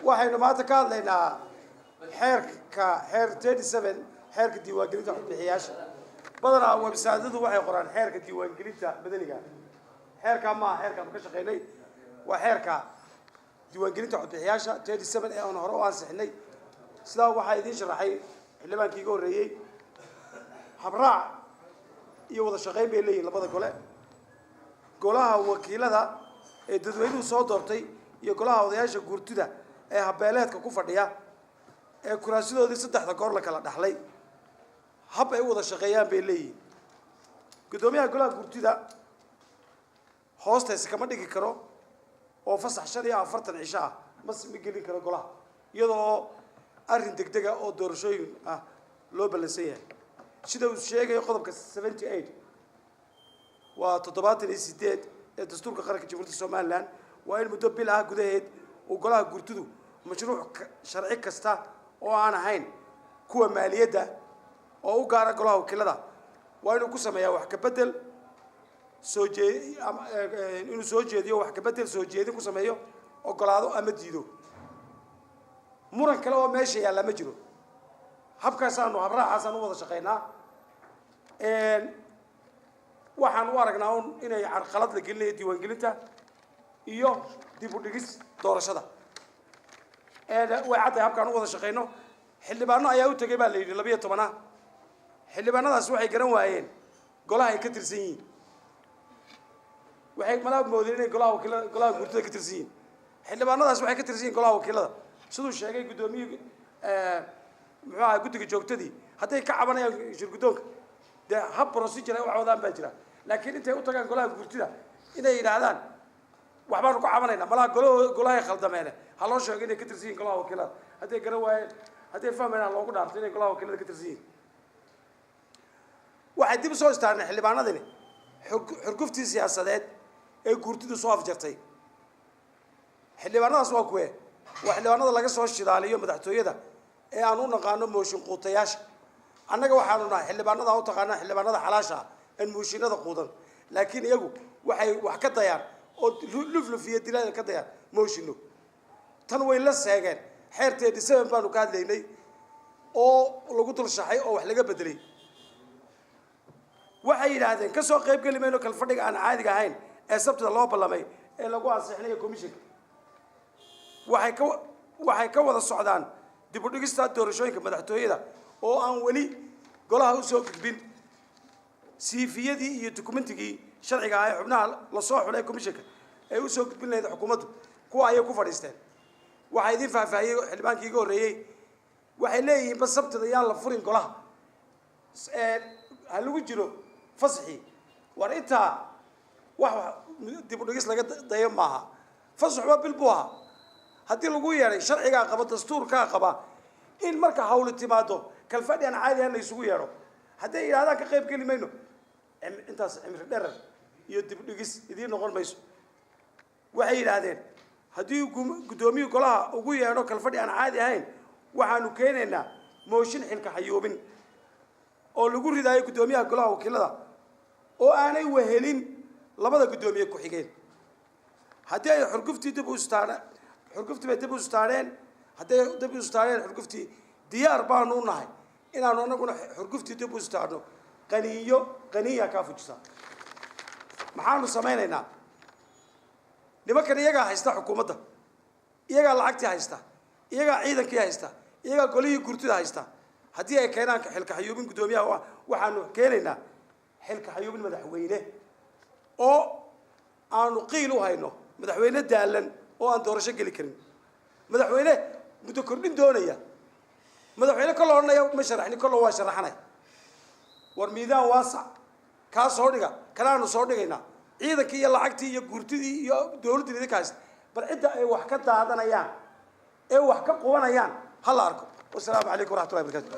waxaynu maanta ka hadlaynaa xeer 37 xeerka diiwaangelinta codbixiyaasha badanaa website-yadu waxay qoraan xeerka diiwaangelinta madaniga xeerka ma xeerka ka shaqeynay waa xeerka diiwaangelinta codbixiyaasha 37 ee aan hore u ansixinay sidaa waxa idin sharaxay xildhibaankii ugu horeeyay habraac iyo wada shaqeyn bay leeyihiin labada golaha wakiilada ee dadweynuhu soo doortay iyo golaha odayaasha guurtida ee habeeleedka ku fadhiya ee kuraasadoodii saddexda goor la kala dhaxlay hab ay wada shaqeeyaan bay leeyihiin gudoomiyaha golaha guurtida hoosteesa kama dhigi karo oo fasax 45 cisho ah ma gelin karo golaha iyadoo arrin degdeg ah oo doorashooyin ah loo balansan yahay sida uu sheegay qodobka 78 waa 78 ee dastuurka qaranka jamhuuriyadda Soomaaliland waa in muddo bil ah gudaheed uu golaha guurtidu mashruuc sharci kasta oo aan ahayn kuwa maaliyadda oo u gaara golaha wakiilada waa inuu ku sameeyaa wax ka bedel soo jeediyo wax ka bedel soo jeedin ku sameeyo ogolaado ama diido muran kale oo meesha yaala ma jiro habkaas aanu habraacaas aan u wada shaqeynaa waxaan u aragnaa inay carqalad la gelinayo diiwaangelinta iyo dib u dhigis doorashada way cadday habkaan u wada shaqeyno xildhibaano ayaa u tagay baa la yidhi 12 xildhibaanadaas waxay garan waayeen golaha ay ka tirsan yihiin waxay malaab moodeen inay golaha guurtida ka tirsan yihiin xildhibaanadaas waxay ka tirsan yihiin golaha wakiilada sidoo sheegay gudoomiyihii muxuu ahaa guddiga joogtadii hadday ka cabanayaan shirgudoonka de hab procedure ay wadaan baa jira laakiin intay u tagaan golaha guurtida inay yiraahdaan waxbaan ku cabanaynaa malaha golaha khaldameene ha loo sheego inay ka tirsan yihiin golaha wakiilada hadday garan waayeen hadday fahmayaan loogu dhaarto inay golaha wakiilada ka tirsan yihiin waxay dib soo istaarnay xildhibaanadani xurguftii siyaasadeed ee guurtidu soo afjartay xildhibaanadaas waa kuwee waa xildhibaanada laga soo shidaaliyo madaxtooyada ee aan u naqaano mooshin quutayaasha annaga waxaanu nahay xildhibaanada u taqaanaa xildhibaanada xalaasha aan mooshinada quudan laakiin iyagu waxay wax ka dayaan oo lufluf iyo dilada ka dayaan mooshino tan way la seegeen xeerteedii 7 baanu ka hadlaynay oo lagu dulshaxay oo wax laga bedelay waxay yiraahdeen ka soo qayb gali mayno kal fadhiga aan caadiga ahayn ee sabtida loo ballamay ee lagu ansixinayo commissionka waxay ka wada socdaan dib u dhigista doorashooyinka madaxtooyada oo aan wali golaha u soo gudbin siifiyadii iyo dokumentigii sharciga ah ee xubnaha la soo xulay commissionka ee u soo gudbin lahayd xukuumaddu kuwa ayay ku fadhiisteen waxa idin faahfaahiyay xildhibaankii ugu horeeyay waxay leeyihiin bas sabtida yaan la furin golaha ha lagu jiro fasaxi war intaa wax dib u dhigis laga dayo maaha fasaxba bil buu ahaa haddii lagu yeeray sharciga qaba dastuurka qaba in marka hawlo timaado kal fadhi aan caadi ahayn la isugu yeero hadday yiraahdaan ka qayb gali mayno intaas cimri dherer iyo dib u dhigis idin noqon mayso waxay yiraahdeen haddii gudoomiye golaha ugu yeero kal fadhi aan caadi ahayn waxaanu keenaynaa mooshin xilka xayuubin oo lagu ridaayo gudoomiyaha golaha wakiilada oo aanay wehelin labada gudoomiye ku xigeen haddii ay xurguftii dib u istaareen hadday dib u istaareen xurguftii diyaar baanu nahay inaanu anaguna xurguftii dib u istaarno qaniya ka fujisa maxaanu samaynaynaa nimankan iyagaa haysta xukuumadda iyagaa lacagtii haysta iyagaa ciidankii haysta iyagaa golihii guurtida haysta haddii ay keenaan xilka xayuubin gudoomiyaha waxaanu keenaynaa xilka xayuubin madaxweyne oo aanu qiil u hayno madaxweyne daalan oo aan doorasho geli karin madaxweyne muddo kordhin doonaya madaxweyne kala oranaya ma sharaxni kala waa sharaxanay war miidaan waasac ka soo dhiga kalaanu soo dhigaynaa ciidankii iyo lacagtii iyo guurtidii iyo dawladda idinka haysta bal cidda ay wax ka daadanayaan ee wax ka qubanayaan hal arko والسلام عليكم ورحمة الله وبركاته